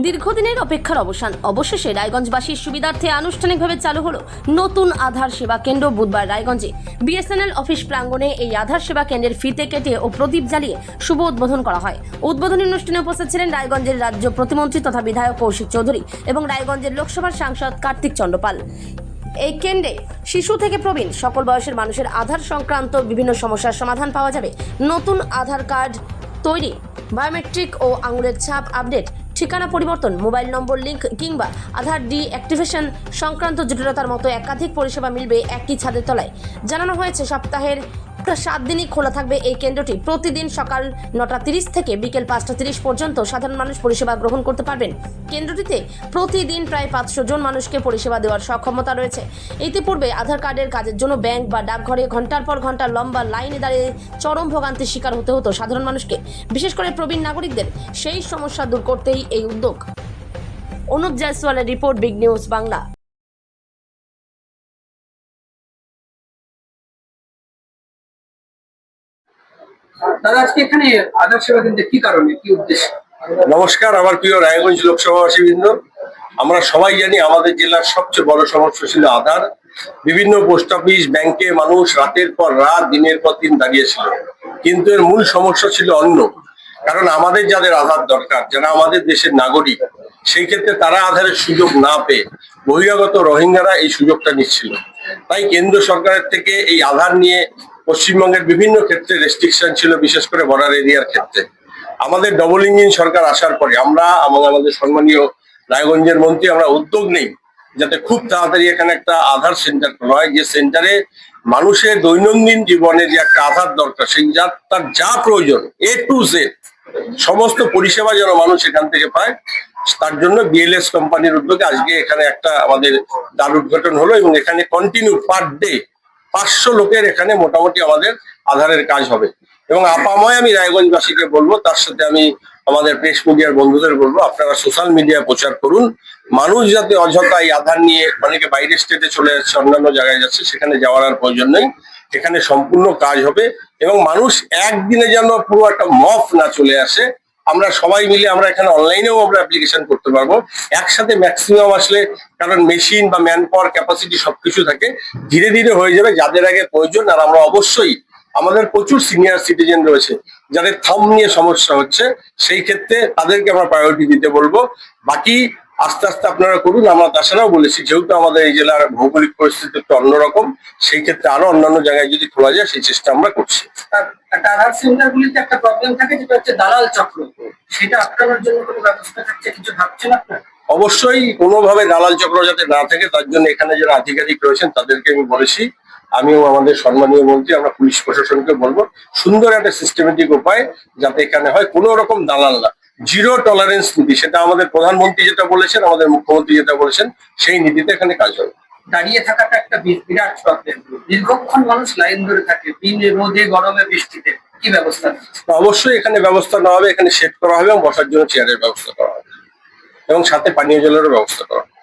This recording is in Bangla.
দীর্ঘদিনের অপেক্ষার অবসান অবশেষে রায়গঞ্জবাসীর সুবিধার্থে আনুষ্ঠানিকভাবে চালু হলো নতুন আধার সেবা কেন্দ্র। বুধবার রায়গঞ্জে বিএসএনএল অফিস প্রাঙ্গণে এই আধার সেবা কেন্দ্রের ফিতে কেটে ও প্রদীপ জ্বালিয়ে শুভ উদ্বোধন করা হয়। উদ্বোধনী অনুষ্ঠানে উপস্থিত ছিলেন রায়গঞ্জের রাজ্য প্রতিমন্ত্রী তথা বিধায়ক কৌশিক চৌধুরী এবং রায়গঞ্জের লোকসভার সাংসদ কার্তিক চন্দ্রপাল। এই কেন্দ্রে শিশু থেকে প্রবীণ সকল বয়সের মানুষের আধার সংক্রান্ত বিভিন্ন সমস্যার সমাধান পাওয়া যাবে। নতুন আধার কার্ড তৈরি, বায়োমেট্রিক ও আঙুলের ছাপ আপডেট, ঠিকানা পরিবর্তন, মোবাইল নম্বর লিঙ্ক কিংবা আধার ডিঅ্যাক্টিভেশন সংক্রান্ত জটিলতার মতো একাধিক পরিষেবা মিলবে একই ছাদের তলায়। জানানো হয়েছে সপ্তাহের 7 দিনই খোলা থাকবে এই কেন্দ্রটি। প্রতিদিন সকাল 9:30 থেকে বিকেল 5:30 পর্যন্ত সাধারণ মানুষ পরিষেবা গ্রহণ করতে পারবেন। কেন্দ্রটিতে প্রতিদিন প্রায় 500 জন মানুষকে পরিষেবা দেওয়ার সক্ষমতা রয়েছে। ইতিপূর্বে আধার কার্ডের কাজের জন্য ব্যাংক বা ডাকঘরে ঘন্টার পর ঘন্টা লম্বা লাইনে দাঁড়িয়ে চরম ভোগান্তির শিকার হতে হতো সাধারণ মানুষকে, বিশেষ করে প্রবীণ নাগরিকদের। সেই সমস্যা দূর করতেই এই উদ্যোগ। অনুপ জয়সওয়ালের রিপোর্ট, বিগ নিউজ বাংলা। দাদা, আজকে এখানে আধার সেবা কেন্দ্রে কি কারণে, কি উদ্দেশ্য? নমস্কার, আমার প্রিয় রায়গঞ্জ লোকসভাবাসীবৃন্দ। আমরা সবাই জানি আমাদের জেলার সবচেয়ে বড় সমস্যা ছিল আধার। বিভিন্ন পোস্ট অফিস, ব্যাংকে মানুষ রাতের পর রাত, দিনের পর দিন দাঁড়িয়েছিল, কিন্তু এর মূল সমস্যা ছিল অন্য। কারণ আমাদের যাদের আধার দরকার, যারা আমাদের দেশের নাগরিক, সেই ক্ষেত্রে তারা আধারের সুযোগ না পেয়ে বহিরাগত রোহিঙ্গারা এই সুযোগটা নিচ্ছিল। তাই কেন্দ্র সরকারের থেকে এই আধার নিয়ে পশ্চিমবঙ্গের বিভিন্ন ক্ষেত্রে রেস্ট্রিকশন ছিল, বিশেষ করে বর্ডার এরিয়ার ক্ষেত্রে। আমাদের ডবল ইঞ্জিন সরকার আসার পরে আমরা এবং আমাদের সম্মানীয় রায়গঞ্জের মন্ত্রী আমরা উদ্যোগ নেই যাতে খুব তাড়াতাড়ি এখানে একটা আধার সেন্টার খোলা হয়, যে সেন্টারে মানুষের দৈনন্দিন জীবনে যে একটা আধার দরকার, সেই তার যা প্রয়োজন A to Z সমস্ত পরিষেবা যেন মানুষ এখান থেকে পায়। তার জন্য বিএলএস কোম্পানির উদ্যোগে আজকে এখানে একটা আমাদের দ্বার উদ্ঘাটন হলো এবং এখানে কন্টিনিউ পার ডে 500 লোকের এখানে মোটামুটি আমাদের আধারের কাজ হবে। এবং আপাময় আমি রায়গঞ্জবাসীকে বলবো, তার সাথে আমি আমাদের প্রেস মিডিয়ার বন্ধুদের বলবো, আপনারা সোশ্যাল মিডিয়ায় প্রচার করুন। মানুষ যাতে অযথা এই আধার নিয়ে অনেকে বাইরে স্টেটে চলে যাচ্ছে, অন্যান্য জায়গায় যাচ্ছে, সেখানে যাওয়ার আর প্রয়োজন নেই। এখানে সম্পূর্ণ কাজ হবে এবং মানুষ একদিনে যেন পুরো একটা মফ না চলে আসে। আমরা সবাই মিলে আমরা এখানে অনলাইনেও আমরা অ্যাপ্লিকেশন করতে পারবো একসাথে ম্যাক্সিমাম আসলে, কারণ মেশিন বা ম্যান পাওয়ার ক্যাপাসিটি সবকিছু থাকে। ধীরে ধীরে হয়ে যাবে যাদের আগে প্রয়োজন। আর আমরা অবশ্যই, আমাদের প্রচুর সিনিয়র সিটিজেন রয়েছে যাদের থাম্ব নিয়ে সমস্যা হচ্ছে, সেই ক্ষেত্রে তাদেরকে আমরা প্রায়োরিটি দিতে বলবো। বাকি আস্তে আস্তে আপনারা করুন। আমরা তাছাড়াও বলেছি, যেহেতু আমাদের এই জেলার ভৌগোলিক পরিস্থিতি একটু অন্যরকম, সেই ক্ষেত্রে আরো অন্যান্য জায়গায় যদি খোলা যায় সেই চেষ্টা আমরা করছি। আধার সেন্টার গুলিতে একটা প্রবলেম থাকে, যেটা হচ্ছে দালাল চক্র। সেটা আটকানোর জন্য কোনো ব্যবস্থা থাকছে, কিছু ভাবছেন আপনারা? অবশ্যই কোনোভাবে দালাল চক্র যাতে না থাকে তার জন্য এখানে যারা আধিকারিক রয়েছেন তাদেরকে আমি বলেছি। আমিও আমাদের সম্মানীয় মন্ত্রী, আমরা পুলিশ প্রশাসনকে বলবো সুন্দর একটা সিস্টেমেটিক উপায় যাতে এখানে হয়, কোনো রকম দালাল না, জিরো টলারেন্স নীতি। সেটা আমাদের প্রধানমন্ত্রী যেটা বলেছেন, আমাদের মুখ্যমন্ত্রী যেটা বলেছেন, সেই নীতিতে এখানে কাজ হবে। দাঁড়িয়ে থাকাটা একটা বিরাট প্রবলেম। দীর্ঘক্ষণ মানুষ লাইন ধরে থাকে, দিনে রোদে গরমে বৃষ্টিতে, কি ব্যবস্থা? অবশ্যই এখানে ব্যবস্থা নেওয়া হবে, এখানে সেট করা হবে এবং বসার জন্য চেয়ারের ব্যবস্থা করা হবে এবং সাথে পানীয় জলেরও ব্যবস্থা করা হবে।